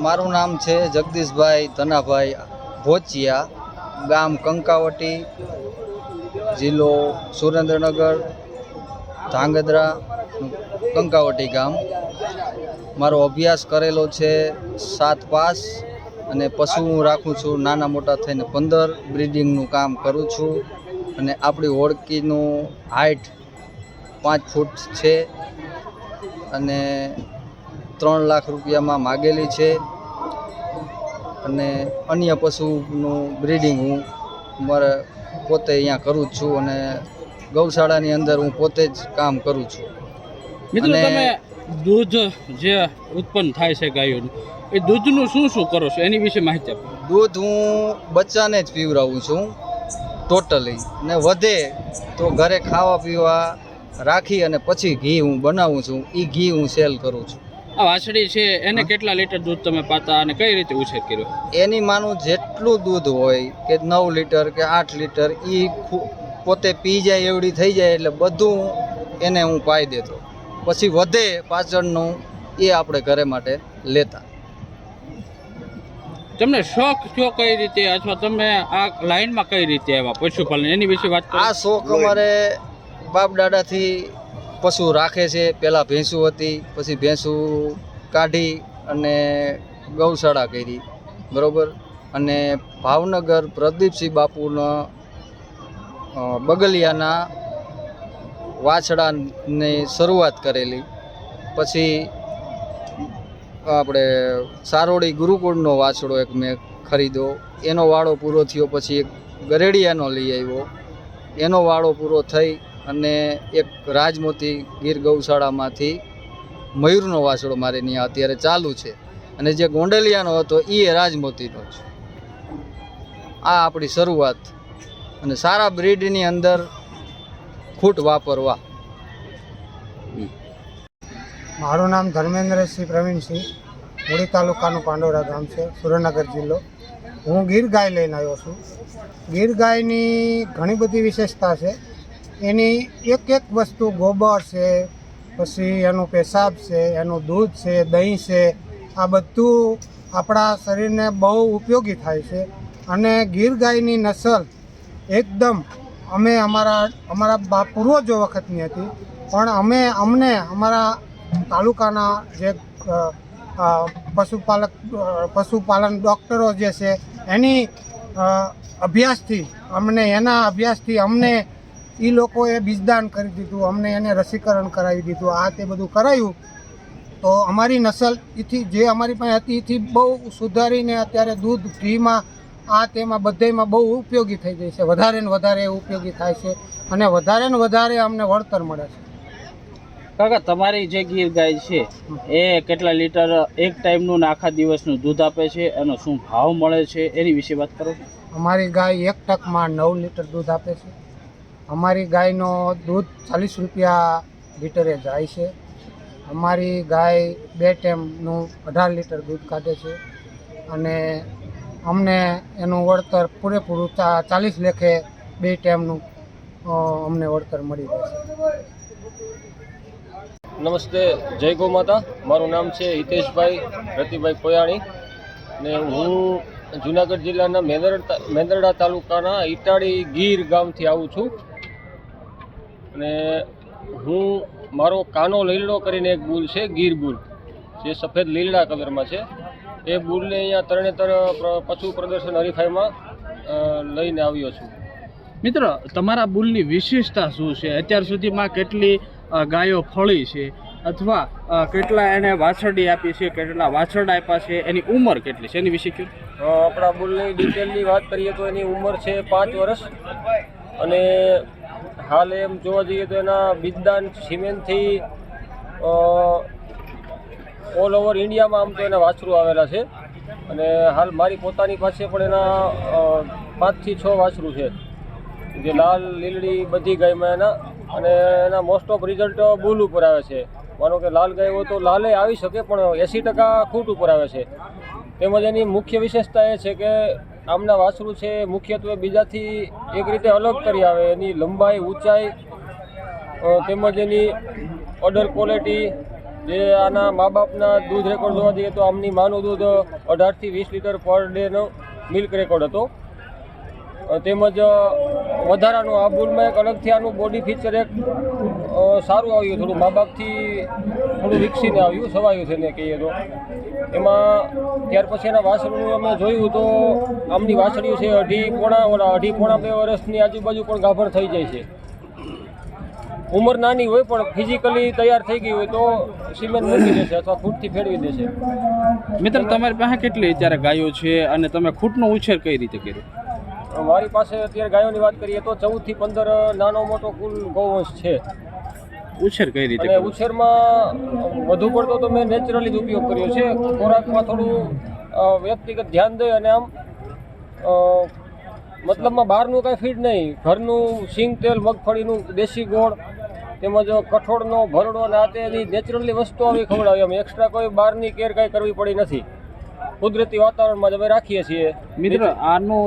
મારું નામ છે જગદીશભાઈ ધનાભાઈ ભોચિયા, ગામ કંકાવટી, જિલ્લો સુરેન્દ્રનગર, ધાંગધ્રા, કંકાવટી ગામ. મારો અભ્યાસ કરેલો છે 7 પાસ અને પશુ હું રાખું છું નાના મોટા થઈને 15 બ્રીડિંગનું કામ કરું છું. અને આપણી ઓળખીનું હાઇટ 5 ફૂટ છે અને 3 લાખ રૂપિયામાં માગેલી છે. અને અન્ય પશુનું બ્રીડિંગ હું મારે પોતે અહીંયા કરું જ છું અને ગૌશાળાની અંદર હું પોતે જ કામ કરું છું. મિત્રો, તમે દૂધ જે ઉત્પન્ન થાય છે ગાયોનું, એ દૂધનું શું શું કરો છો એની વિશે માહિતી આપો. દૂધ હું બચ્ચાને જ પીવડાવું છું ટોટલી, ને વધે તો ઘરે ખાવા પીવા રાખી અને પછી ઘી હું બનાવું છું. એ ઘી હું સેલ કરું છું. આ વાછડી છે એને કેટલા લીટર દૂધ તમે પાતા અને કઈ રીતે ઉછેર કર્યો? એની માનું જેટલું દૂધ હોય કે 9 લીટર કે 8 લીટર એ પોતે પી જાય એવડી થઈ જાય એટલે બધું એને હું પાઈ દેતો. પછી વધે પાછળનું એ આપણે ઘરે માટે લેતા. તમને શોખ કયો કઈ રીતે, અથવા તમે આ લાઈનમાં કઈ રીતે આવ્યા પશુપાલન, એની વિશે વાત કરો. આ શોખ અમારે બાપ દાદાથી પશુ રાખે છે. પહેલાં ભેંસું હતી, પછી ભેંસું કાઢી અને ગૌશાળા કરી, બરાબર. અને ભાવનગર પ્રદીપસિંહ બાપુના બગલિયાના વાછડાની શરૂઆત કરેલી. પછી આપણે સારોડી ગુરુકુળનો વાછડો એક મેં ખરીદ્યો, એનો વાળો પૂરો થયો. પછી એક ગરેડિયાનો લઈ આવ્યો, એનો વાળો પૂરો થઈ અને એક રાજમોતી ગીર ગૌશાળામાંથી મયુરનો વાછડો મારે ત્યાં અત્યારે ચાલુ છે. અને જે ગોંડલિયાનો હતો એ રાજમોતીનો છે. આ આપણી શરૂઆત. અને સારા બ્રીડની અંદર ખૂટ વાપરવા. મારું નામ ધર્મેન્દ્રસિંહ પ્રવીણસિંહ, મૂળી તાલુકાનું પાંડોરા ગામ છે, સુરેન્દ્રનગર જિલ્લો. હું ગીર ગાય લઈને આવ્યો છું. ગીર ગાયની ઘણી બધી વિશેષતા છે. એની એક એક વસ્તુ, ગોબર છે, પછી એનું પેશાબ છે, એનું દૂધ છે, દહીં છે, આ બધું આપણા શરીરને બહુ ઉપયોગી થાય છે. અને ગીર ગાયની નસલ એકદમ અમે અમારા પૂર્વજો વખતની હતી, પણ અમને અમારા તાલુકાના જે પશુપાલન ડૉક્ટરો જે છે એની અભ્યાસથી અમને એ લોકોએ બીજદાન કરી દીધું, અમને એને રસીકરણ કરાવી દીધું. આ તે બધું કરાયું તો અમારી નસલ એથી જે અમારી પાસે હતી એથી બહુ સુધારીને અત્યારે દૂધ, ઘીમાં, આ તેમાં બધેમાં બહુ ઉપયોગી થઈ જાય છે. વધારે ને વધારે ઉપયોગી થાય છે અને વધારે ને વધારે અમને વળતર મળે છે. કાકા, તમારી જે ગીર ગાય છે એ કેટલા લીટર એક ટાઈમનું ને આખા દિવસનું દૂધ આપે છે, એનો શું ભાવ મળે છે એની વિશે વાત કરો. અમારી ગાય 1 ટકમાં 9 લીટર દૂધ આપે છે. અમારી ગાયનો દૂધ 40 રૂપિયા લીટરે જાય છે. અમારી ગાય 2 ટાઈમનું 18 લીટર દૂધ કાઢે છે અને અમને એનું વળતર પૂરેપૂરું 40 લેખે 2 ટાઈમનું અમને વળતર મળી રહે છે. નમસ્તે, જય ગૌ માતા. મારું નામ છે હિતેશભાઈ રતિભાઈ પોયાણી ને હું જુનાગઢ જિલ્લાના મેંદરડા તાલુકાના ઇટાળી ગીર ગામથી આવું છું. અને મારો કાનો લીલડો કરીને એક બુલ છે, ગીર બુલ, જે સફેદ લીલડા કલરમાં છે. એ બુલને અહીંયા તરણેતર પશુ પ્રદર્શન હરીફાઈમાં લઈને આવ્યો છું. મિત્રો, તમારા બુલની વિશેષતા શું છે? અત્યાર સુધીમાં કેટલી ગાયો ફળી છે, અથવા કેટલા એને વાછરડી આપી છે, કેટલા વાછરડા આપ્યા છે, એની ઉંમર કેટલી છે, એની વિશે કહ્યું. આપણા બુલની ડિટેલની વાત કરીએ તો એની ઉંમર છે 5 વર્ષ. અને હાલ એમ જોવા જઈએ તો એના બીજદાન સિમેન્ટથી ઓલ ઓવર ઇન્ડિયામાં આમ તો એના વાછરું આવેલા છે. અને હાલ મારી પોતાની પાસે પણ એના 5 થી 6 વાછરું છે, જે લાલ લીલડી બધી ગાયમાં એના. અને એના મોસ્ટ ઓફ રિઝલ્ટ બુલ ઉપર આવે છે. માનો કે લાલ ગાય હોય તો લાલે આવી શકે, પણ 80% ખૂટ ઉપર આવે છે. તેમજ એની મુખ્ય વિશેષતા એ છે કે આમના વાછરું છે મુખ્યત્વે બીજાથી એક રીતે અલગ કરી આવે. એની લંબાઈ, ઊંચાઈ, તેમજ એની ઓર્ડર ક્વોલિટી જે આના મા બાપના દૂધ રેકોર્ડ જોવા જઈએ તો આમની માનું દૂધ 18 થી 20 લીટર પર ડેનો મિલ્ક રેકોર્ડ હતો. તેમજ વધારાનું આ બુલમાં એક અલગથી આનું બોડી ફીચર એક સારું આવ્યું, થોડું મા બાપથી થોડું વિકસીને આવ્યું, સવાયું છે ને કહીએ તો. એમાં ત્યાર પછી એના વાછરડું અમે જોયું તો આમની વાછડીઓ છે અઢી પોણા 2 વર્ષની આજુબાજુ પણ ગાભણ થઈ જાય છે. ઉંમર નાની હોય પણ ફિઝિકલી તૈયાર થઈ ગઈ હોય તો સિમેન્ટ મૂકી દેશે અથવા ખૂટથી ફેરવી દેશે. મિત્ર, તમારી પાસે કેટલી અત્યારે ગાયો છે અને તમે ખૂટનો ઉછેર કઈ રીતે કર્યો? મારી પાસે અત્યારે ગાયોની વાત કરીએ તો 14 થી 15 નાનો મોટો કુલ ગૌવંશ છે. ઉછેર કઈ રીતે અને કર્યો? ઉછેરમાં વધુ પડતો તો મેં નેચરલી જ ઉપયોગ કર્યો છે. ખોરાકમાં થોડું વ્યક્તિગત ધ્યાન દઈ અને આમ મતલબમાં બહારનું કાંઈ ફીડ નહીં, ઘરનું સિંગ તેલ, મગફળીનું દેશી ગોળ તેમજ કઠોળનો ભરડો અને આ તે નેચરલી વસ્તુ આવી ખવડાવી. અમે એક્સ્ટ્રા કોઈ બહારની કેર કાંઈ કરવી પડી નથી. કુદરતી વાતાવરણમાં જ અમે રાખીએ છીએ. મિત્ર, આનો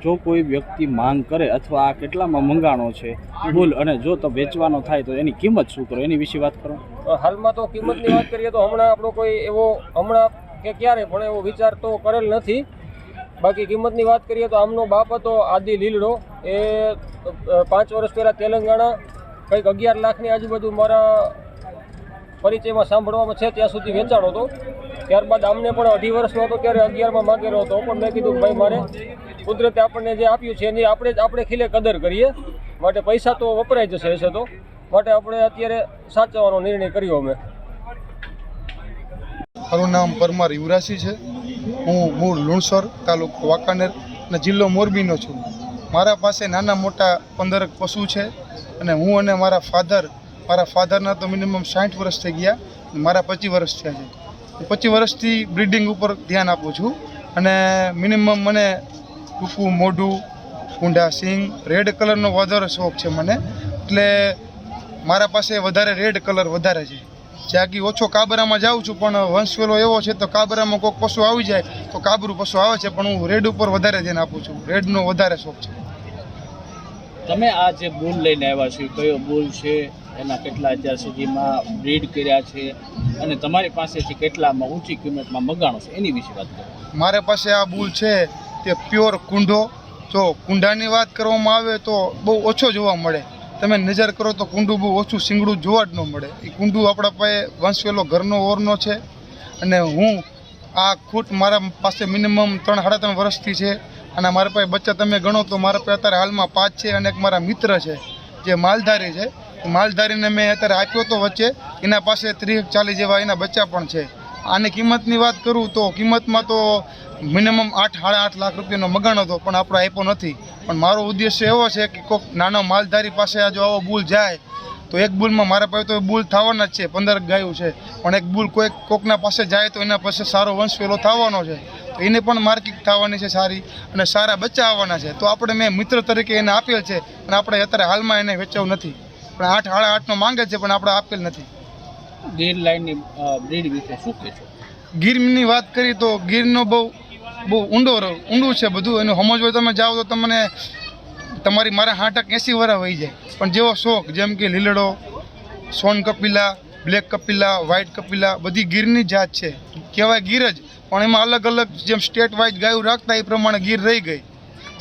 જો કોઈ વ્યક્તિ માંગ કરે અથવા આ કેટલામાં મંગાણો છે બુલ, અને જો તો વેચવાનો થાય તો એની કિંમત શું કરો, એની વિશે વાત કરો. હાલમાં તો કિંમતની વાત કરીએ તો હમણાં આપણો કોઈ એવો કે ક્યારે પણ એવો વિચાર તો કરેલ નથી. બાકી કિંમતની વાત કરીએ તો આમનો બાપ હતો આદિ લીલડો, એ 5 વર્ષ પહેલાં તેલંગાણા કંઈક 11 લાખની આજુબાજુ મારા પરિચયમાં સાંભળવામાં છે ત્યાં સુધી વેચાણો હતો. ત્યારબાદ આમને પણ 2.5 વર્ષનો હતો ત્યારે 11માં માગેલો હતો. પણ મેં કીધું કે ભાઈ મારે કુદરતે આપણને જે આપ્યું છે એની આપણે ખીલે કદર કરીએ, માટે પૈસા તો વપરાઈ જશે હશે તો માટે આપણે અત્યારે સાચવવાનો નિર્ણય કર્યો. અમે મારું નામ પરમાર યુવરાસી છે. હું મૂળ લુણસર, તાલુકો વાંકાનેર અને જિલ્લો મોરબીનો છું. મારા પાસે નાના મોટા 15 પશુ છે અને હું અને મારા ફાધરના તો મિનિમમ 60 વર્ષ થઈ ગયા, મારા 25 વર્ષ થયા છે. 25 વર્ષથી બ્રીડિંગ ઉપર ધ્યાન આપું છું અને મિનિમમ મને ટૂંકું મોઢું, ઊંડા સિંગ, રેડ કલરનો વધારે શોખ છે મને, એટલે મારા પાસે વધારે રેડ કલર વધારે છે. જાગી ઓછો કાબરામાં જાઉં છું પણ વંશવેલો એવો છે તો કાબરામાં કોઈક પશુ આવી જાય તો કાબરું પશુ આવે છે, પણ હું રેડ ઉપર વધારે ધ્યાન આપું છું. રેડનો વધારે શોખ છે. તમે આ જે બુલ લઈને આવ્યા છો, કયો બુલ છે, એના કેટલા અત્યાર સુધીમાં બ્રીડ કર્યા છે અને તમારી પાસેથી કેટલામાં ઊંચી કિંમતમાં મગાણો છે, એની વિશે વાત કરો. મારા પાસે આ બુલ છે તે પ્યોર કુંડો. જો કુંડાની વાત કરવામાં આવે તો બહુ ઓછો જોવા મળે. તમે નજર કરો તો કુંડું બહુ ઓછું સિંગડું જોવા જ ન મળે. એ કુંડું આપણા પાસે વંશવેલો ઘરનો ઓરનો છે અને હું આ ખૂટ મારા પાસે મિનિમમ 3-3.5 વર્ષથી છે અને મારા પાસે બચ્ચા તમે ગણો તો મારા પાસે અત્યારે હાલમાં 5 છે અને એક મારા મિત્ર છે જે માલધારી છે. માલધારીને મેં અત્યારે આપ્યો તો વચ્ચે, એના પાસે 30-40 જેવા એના બચ્ચા પણ છે. આની કિંમતની વાત કરું તો કિંમતમાં તો મિનિમમ 8-8.5 લાખ રૂપિયાનો મગાણો હતો પણ આપણે આપ્યો નથી. પણ મારો ઉદ્દેશ્ય એવો છે કે કોઈક નાનો માલધારી પાસે આ જો આવો બુલ જાય તો એક બુલમાં મારા પાસે તો બુલ થવાના જ છે. 15 ગાયું છે પણ એક બુલ કોકના પાસે જાય તો એના પાસે સારો વંશવેલો થવાનો છે, તો એને પણ માર્કેટ થવાની છે સારી અને સારા બચ્ચા આવવાના છે. તો આપણે મેં મિત્ર તરીકે એને આપેલ છે અને આપણે અત્યારે હાલમાં એને વેચવું નથી, પણ 8-8.5નો માંગે છે પણ આપણે આપેલ નથી. ગીર લાઈનની બ્રીડ વિશે શું કહેશો? ગીરની વાત કરી તો ગીરનો બહુ ઊંડું છે બધું. એનું સમજવું તમે જાઓ તો તમને તમારી મારા 80 વર્ષ વહી જાય. પણ જેવો શોખ જેમ કે લીલડો, સોન કપિલા, બ્લેક કપિલા, વ્હાઇટ કપિલા, બધી ગીરની જાત છે, કહેવાય ગીર જ, પણ એમાં અલગ અલગ જેમ સ્ટેટ વાઇઝ ગાયું રાખતા એ પ્રમાણે ગીર રહી ગઈ.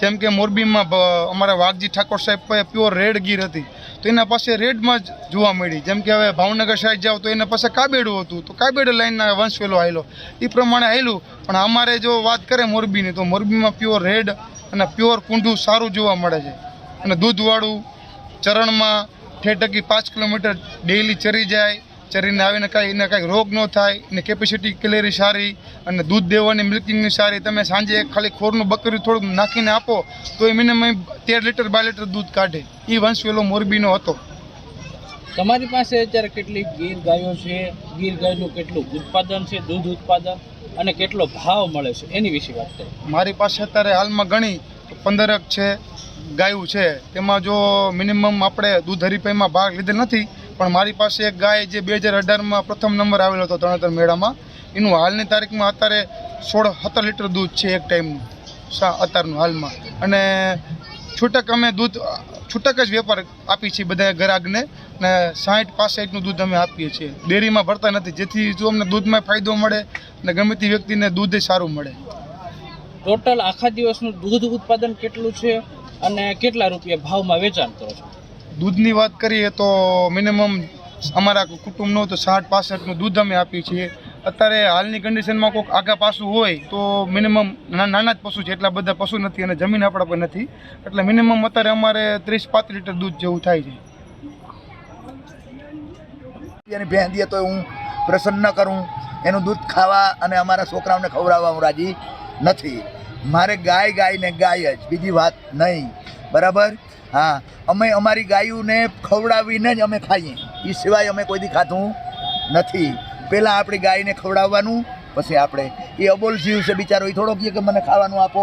જેમ કે મોરબીમાં અમારા વાઘજી ઠાકોર સાહેબ પાસે પ્યોર રેડ ગીર હતી તો એના પાસે રેડમાં જ જોવા મળી. જેમ કે હવે ભાવનગર સાઈડ જાઓ તો એના પાસે કાબેડું હતું તો કાબેડું લાઈનના વંશવેલો આવેલો એ પ્રમાણે આવેલું. પણ અમારે જો વાત કરે મોરબીની તો મોરબીમાં પ્યોર રેડ અને પ્યોર કુંડું સારું જોવા મળે છે અને દૂધવાળું, ચરણમાં 5 કિલોમીટર ડેઈલી ચરી જાય, ચરીને આવીને કાંઈ રોગ ન થાય, એને કેપેસિટી કેલેરી સારી અને દૂધ દેવાની મિલ્કિંગની સારી. તમે સાંજે ખાલી ખોરનું બકરી થોડુંક નાખીને આપો તો એ મિનિમમ 13 લીટર 12 લીટર દૂધ કાઢે. એ વંશવેલો મોરબીનો હતો. તમારી પાસે અત્યારે કેટલી ગીર ગાયો છે, ગીર ગાયનું કેટલું ઉત્પાદન છે, દૂધ ઉત્પાદન, અને કેટલો ભાવ મળે છે, એની વિશે વાત કરો. મારી પાસે અત્યારે હાલમાં ગણી 15 છે ગાયું છે. તેમાં જો મિનિમમ આપણે દૂધ હરીફાઈમાં ભાગ લીધેલ નથી પણ મારી પાસે એક ગાય જે 2018માં પ્રથમ નંબર આવેલો હતો તરણેતર મેળામાં, એનું હાલની તારીખમાં અત્યારે 16-17 લીટર દૂધ છે એક ટાઈમનું અત્યારનું હાલમાં. અને છૂટક અમે દૂધ છૂટક જ વેપાર આપી છીએ બધા ગ્રાહકને, ને 60-65નું દૂધ અમે આપીએ છીએ. ડેરીમાં ભરતા નથી, જેથી જો અમને દૂધમાં ફાયદો મળે ને ગમે તે વ્યક્તિને દૂધ સારું મળે. ટોટલ આખા દિવસનું દૂધ ઉત્પાદન કેટલું છે અને કેટલા રૂપિયા ભાવમાં વેચાણ કરો છો? દૂધની વાત કરીએ તો મિનિમમ અમારા કુટુંબનું તો 60-65નું દૂધ અમે આપીએ છીએ. અત્યારે હાલની કન્ડિશનમાં કોઈક આગા પાસું હોય તો મિનિમમ નાના જ પશુ છે, એટલા બધા પશુ નથી અને જમીન આપણા પર નથી, એટલે મિનિમમ અત્યારે અમારે 30-35 લીટર દૂધ જેવું થાય છે. એની ભેંસ દે તો હું પ્રસન્ન કરું, એનું દૂધ ખાવા અને અમારા છોકરાઓને ખવડાવવા હું રાજી નથી. મારે ગાય ને ગાય જ, બીજી વાત નહીં. બરાબર? હા, અમે અમારી ગાયોને ખવડાવીને જ અમે ખાઈએ, એ સિવાય અમે કોઈ દી ખાધું નથી. પહેલાં આપણી ગાયને ખવડાવવાનું, પછી આપણે. એ અબોલ જીવ છે બિચારો, એ થોડો કહે કે મને ખાવાનું આપો.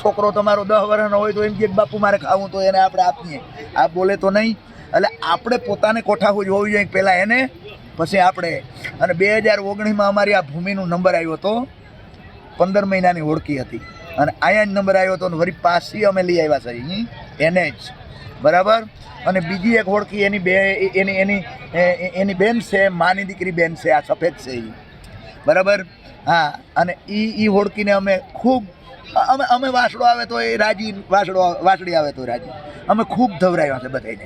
છોકરો તમારો 10 વર્ષનો હોય તો એમ કહે કે બાપુ મારે ખાવું, તો એને આપણે આપીએ. આ બોલે તો નહીં. એટલે આપણે પોતાને કોઠાવું જ હોવી જોઈએ પહેલાં એને, પછી આપણે. અને 2019માં અમારી આ ભૂમિનો નંબર આવ્યો હતો, 15 મહિનાની હોડકી હતી, અને અહીંયા જ નંબર આવ્યો હતો, અને વળી પાછી અમે લઈ આવ્યા છે એને જ. બરાબર? અને બીજી એક હોડકી એની બેન છે, માની દીકરી બેન છે, આ સફેદ છે એ. બરાબર? હા, અને એ હોડકીને અમે ખૂબ અમે વાસડો આવે તો એ રાજી, વાસડી આવે તો રાજી. અમે ખૂબ ધવરાવ્યા છે બધાને.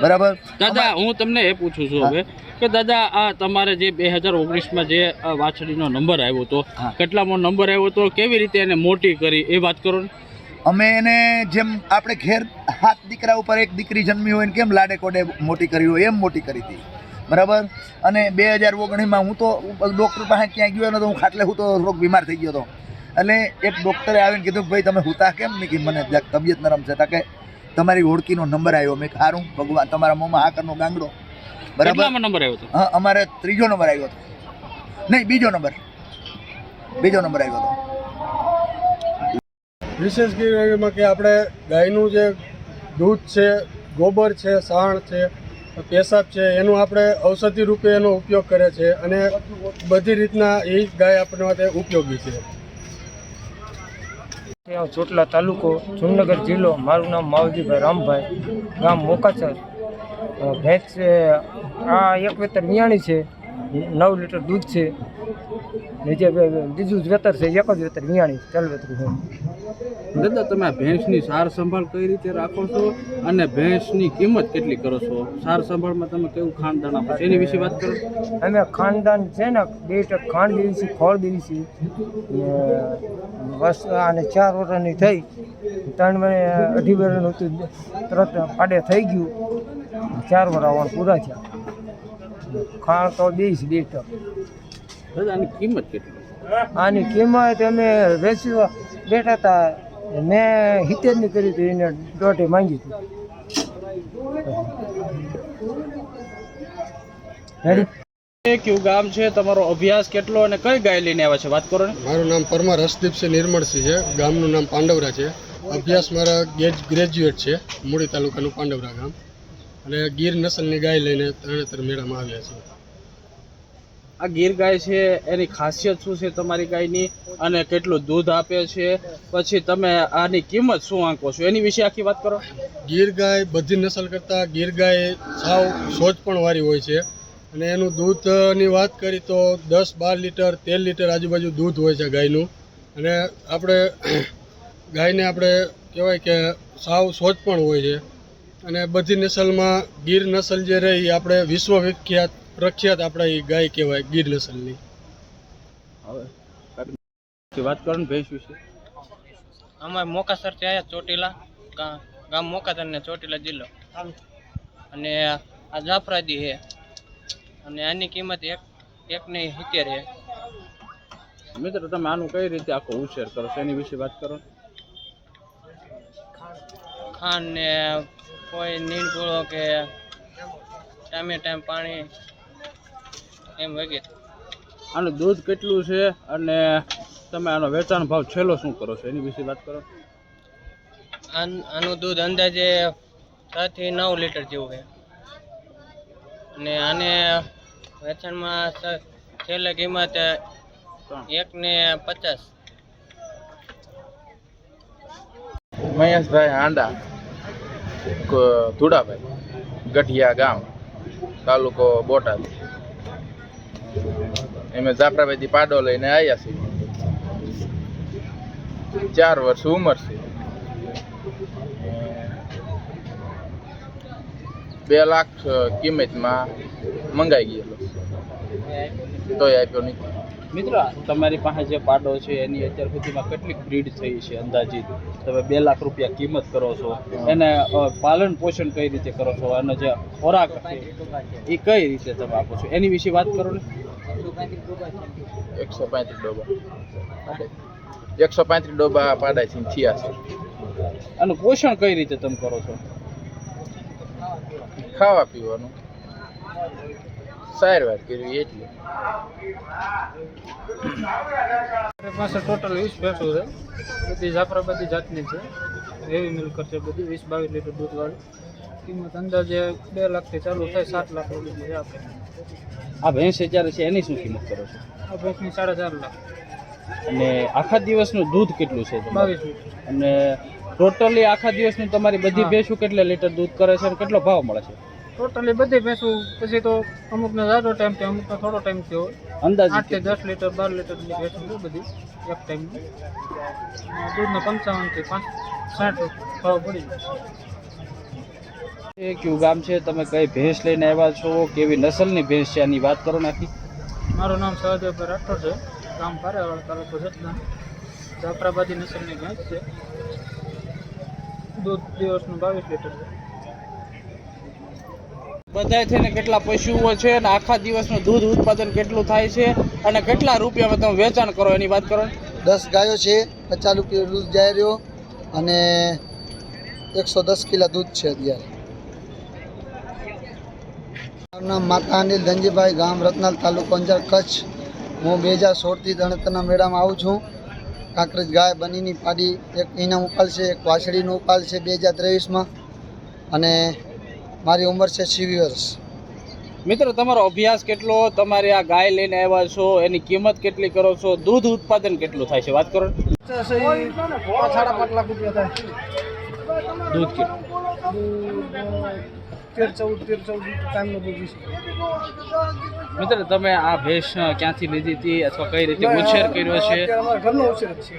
બરાબર દાદા? હું તમને એ પૂછું છું હવે કે દાદા, આ તમારે જે 2019માં જે વાછડીનો નંબર આવ્યો હતો, કેટલામો નંબર આવ્યો હતો, કેવી રીતે એને મોટી કરી એ વાત કરો ને. અમે એને જેમ આપણે ઘેર 7 દીકરા ઉપર એક દીકરી જન્મી હોય ને કેમ લાડે કોડે મોટી કરી હોય એમ મોટી કરી હતી. બરાબર? અને 2019માં હું તો ડૉક્ટર પાસે ક્યાં ગયો ને તો હું ખાટલે હું તો રોગ બીમાર થઈ ગયો હતો. એટલે એક ડૉક્ટરે આવીને કીધું કે ભાઈ તમે હુતા કેમ? નહીં કે મને તબિયત નરમ છે. તા કે તમારી હોડકીનો નંબર આવ્યો. મેં સારું ભગવાન, તમારા મોંમાં હાકરનો ગાંગડો. બરાબર? નંબર આવ્યો હતો? હા, અમારે 3જો નંબર આવ્યો હતો. નહીં, બીજો નંબર આવ્યો હતો. વિશેષ ગીરમાં કે આપણે ગાયનું જે દૂધ છે, ગોબર છે, સાણ છે, પેશાબ છે, એનું આપણે ઔષધિ રૂપે એનો ઉપયોગ કરે છે, અને બધી રીતના એ ગાય આપણા માટે ઉપયોગી છે. ચોટલા તાલુકો, જૂનાગઢ જિલ્લો. મારું નામ માવજીભાઈ રામભાઈ, ગામ મોકાસર. ભેંસ આ એક વેતર વિયાણી છે, 9 લીટર દૂધ છે. નીચે બીજું જ વેતર છે, એક જ વેતર વિયાણી, ચાલ વેતર છે. દાદા, તમે આ ભેંસની સાર સંભાળ કઈ રીતે રાખો છો અને ભેંસની કિંમત કેટલી કરો છો? સાર સંભાળમાં તમે કેવું ખાનદાન આપો છો એની વિશે વાત કરો. અમે ખાનદાન છે ને 2 ટક ખાંડ દેવી છીએ, ખોળ દેવી છીએ. બસ આને 4 વર્ષની થઈ, 3 મને 2.5 વર્ષનું હતું, તરત પાડે થઈ ગયું. 4 વર્ષ આવવાનું પૂરા થયા. ખાણ તો દઈશ 2 ટક. દાદા, આની કિંમત કેટલી? આની કિંમત અમે વેચવા બેઠા હતા, મેં 70ની કરી હતી, એને 1.5 માંગી હતી. કયું ગામ છે, તમારો અભ્યાસ કેટલો અને કઈ ગાય લઈને આવ્યા છે વાત કરો ને. મારું નામ પરમાર હર્ષદીપસિંહ નિર્મળસિંહ છે. ગામનું નામ પાંડવરા છે. અભ્યાસ મારા ગ્રેજ્યુએટ છે. મૂળી તાલુકાનું પાંડવરા ગામ. અને ગીર નસલની ગાય લઈને તરણેતર મેળામાં આવ્યા છે. આ ગીર ગાય છે, એની ખાસિયત શું છે તમારી ગાયની, અને કેટલું દૂધ આપે છે, પછી તમે આની કિંમત શું આંકો છો એની વિશે આખી વાત કરો. ગીર ગાય બધી નસલ કરતાં ગીર ગાય સાવ સોજપણ વાળી હોય છે. અને એનું દૂધની વાત કરી તો 10-12 લીટર 13 લીટર આજુબાજુ દૂધ હોય છે ગાયનું. અને આપણે ગાયને આપણે કહેવાય કે સાવ સોજપણ હોય છે. અને બધી નસલમાં ગીર નસલ જે રહી આપણે વિશ્વ પ્રખ્યાત આપણા એ ગાય કહેવાય ગીર નસલની. હવે વાત કરો ને ભેંસ વિશે. અમારે મોકાસરથી આવ્યા, ચોટીલા ગામ મોકાસર ને ચોટીલા જિલ્લો. અને આ જાફરાદી છે, અને આની કિંમત 1.70 છે. મિત્રો, તમે આનું કઈ રીતે આખો ઉછેર કરો છો એની વિશે વાત કરો. ખાંડ ને કોઈ નીણ પૂળો કે ટાઈમ પાણી એમ વગેરે. આનું દૂધ કેટલું છે અને તમે આનો વેચાણ ભાવ છેલ્લો શું કરો છો એની વિશે વાત કરો. આનું દૂધ અંદાજે 6 થી 9 લીટર જેવું છે. અને આને વેચાણમાં છેલ્લે કિંમત 1.50. મહેશભાઈ હાંડા. ધુડાભાઈ ગઢિયા ગામ તાલુકો બોટાદ અમે જાફરાબાઈથી પાડો લઈને આવ્યા છીએ 4 વર્ષ ઉંમર છે 2 લાખ કિંમતમાં મંગાઈ ગયેલો તોય આપ્યો નહીં. મિત્રો તમારી પાસે જે પાડો છે એની અત્યાર સુધીમાં કેટલીક બ્રીડ થઈ છે અંદાજિત? તમે 2 લાખ રૂપિયા કિંમત કરો છો, એને પાલન પોષણ કઈ રીતે કરો છો અને જે ખોરાક છે એ કઈ રીતે તમે આપો છો એની વિશે વાત કરો ને. 135 ડોબા 135 ડોબા પાડાથી થયા છે. અને પોષણ કઈ રીતે તમે કરો છો? ખાવા પીવાનું સારવાર કરવી એટલે. મારી પાસે ટોટલ 20 ભેંસો છે, બધી જાફરાબાદી જાતની છે, એવી મિલ્કર છે, બધી 20-22 લીટર દૂધવાળી. કિંમત અંદાજે 2 લાખથી ચાલુ થાય 7 લાખ રૂપિયા છે આપણે. આ ભેંસ અત્યારે છે એની શું કિંમત કરો છો? આ ભેંસની 4.5 લાખ. અને આખા દિવસનું દૂધ કેટલું છે? 22 લીટર. અને ટોટલી આખા દિવસનું તમારી બધી ભેંસો કેટલા લીટર દૂધ કરે છે અને કેટલો ભાવ મળે છે? ટોટલી બધી ભેંસો પછી તો અમુકને ઝાઝો ટાઈમ થયો, અમુકને થોડો ટાઈમ થયો હોય. અંદાજે 8 થી 10 લીટર 12 લીટરની ભેંસો છે બધી એક ટાઈમની. દૂધનો 55 થી 60 ભાવ પડી જાય. એ કયું ગામ છે, તમે કઈ ભેંસ લઈને આવ્યા છો, કેવી નસલની ભેંસ છે એની વાત કરો નાખી. મારું નામ સહદેવભાઈ રાઠોડ છે, ગામ પારેવાડ, તાલુકો જતનામ. જાફરાબાદી નસલની ભેંસ છે, દૂધ દિવસનું 22 લીટર છે. બધાય થઈને કેટલા પશુઓ છે અને આખા દિવસનું દૂધ ઉત્પાદન કેટલું થાય છે અને કેટલા રૂપિયામાં તમે વેચાણ કરો એની વાત કરો. 10 ગાયો છે, 50 રૂપિયા દૂધ જાય રહ્યો અને 110 કિલો દૂધ છે અત્યારે. મારું નામ માતા અનિલ ધનજીભાઈ, ગામ રતનાલ, તાલુકો અંજાર, કચ્છ. હું 2016થી ધણતરના મેળામાં આવું છું. કાંકરેજ ગાય બનીની પાડી એક ઇનામ ઉપાલ છે, એક વાછડીનો ઉપાલ છે 2023માં અને મારી ઉંમર છે 20 વર્ષ. મિત્રો તમારો અભ્યાસ કેટલો, તમારે આ ગાય લઈને આવ્યા છો એની કિંમત કેટલી કરો છો, દૂધ ઉત્પાદન કેટલું થાય છે વાત કરો. 5.5 લાખ રૂપિયા થાય. દૂધ કેટલું? 13-14 ટાઈમનું દૂધ છે. મિત્રો તમે આ ભેંસ ક્યાંથી લીધી હતી અથવા કઈ રીતે ઉછેર કર્યો છે? અમારા ઘરનો ઉછેર જ છે.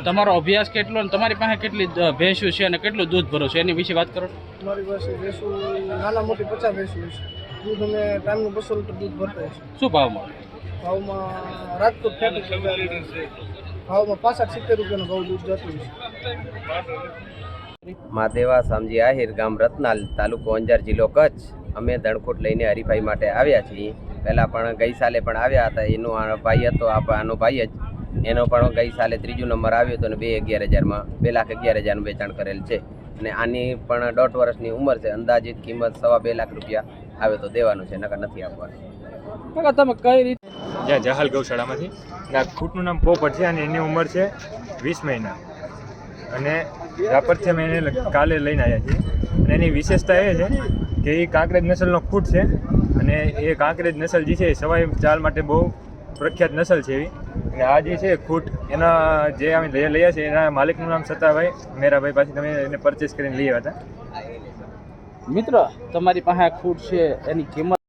તમારો અભ્યાસ કેટલો અને તમારી પાસે કેટલી ભેંસો છે અને કેટલું દૂધ ભરો છો એની વિશે વાત કરો. મારી પાસે ભેંસો નાના મોટી 50 ભેંસો છે. દૂધ અમે ટાઈમનું 200 લીટર દૂધ ભરતા છે. શું ભાવમાં? ભાવમાં રાજકોટ ફેટ ભાવમાં 65-70 રૂપિયાનો ભાવ દૂધ જતું છે. મહાદેવા શામજી આહિર, ગામ રતનાલ, તાલુકો અંજાર, જિલ્લો કચ્છ. અમે ધણકોટ લઈને હરીફાઈ માટે આવ્યા છીએ. પહેલાં પણ ગઈ સાલે પણ આવ્યા હતા, એનો ભાઈ હતો, આનો ભાઈ જ, એનો પણ ગઈ સાલે 3જો નંબર આવ્યો હતો અને 2,11,000માં 2,11,000નું વેચાણ કરેલ છે. અને આની પણ 1.5 વર્ષની ઉંમર છે. અંદાજિત કિંમત 2.5 લાખ રૂપિયા આવે તો દેવાનું છે, નકર નથી આપવાનું. તમે કઈ રીતે? જ્યાં જહાલ ગૌશાળામાંથી. આ ખૂટનું નામ પોપટ છે અને એની ઉંમર છે 20 મહિના અને રાપરથી અમે એને કાલે લઈને આવ્યા છીએ. અને એની વિશેષતા એ છે કે એ કાંકરેજ નસલનો ખૂટ છે અને એ કાંકરેજ નસલ જે છે એ સવાઈ ચાલ માટે બહુ પ્રખ્યાત નસલ છે એવી. અને આ જે છે ખૂટ એના જે અમે લઈએ છીએ એના માલિકનું નામ સતાભાઈ મેરાભાઈ પાસેથી તમે એને પરચેસ કરીને લઈ આવ્યા હતા. મિત્રો તમારી પાસે આ ખૂટ છે એની કિંમત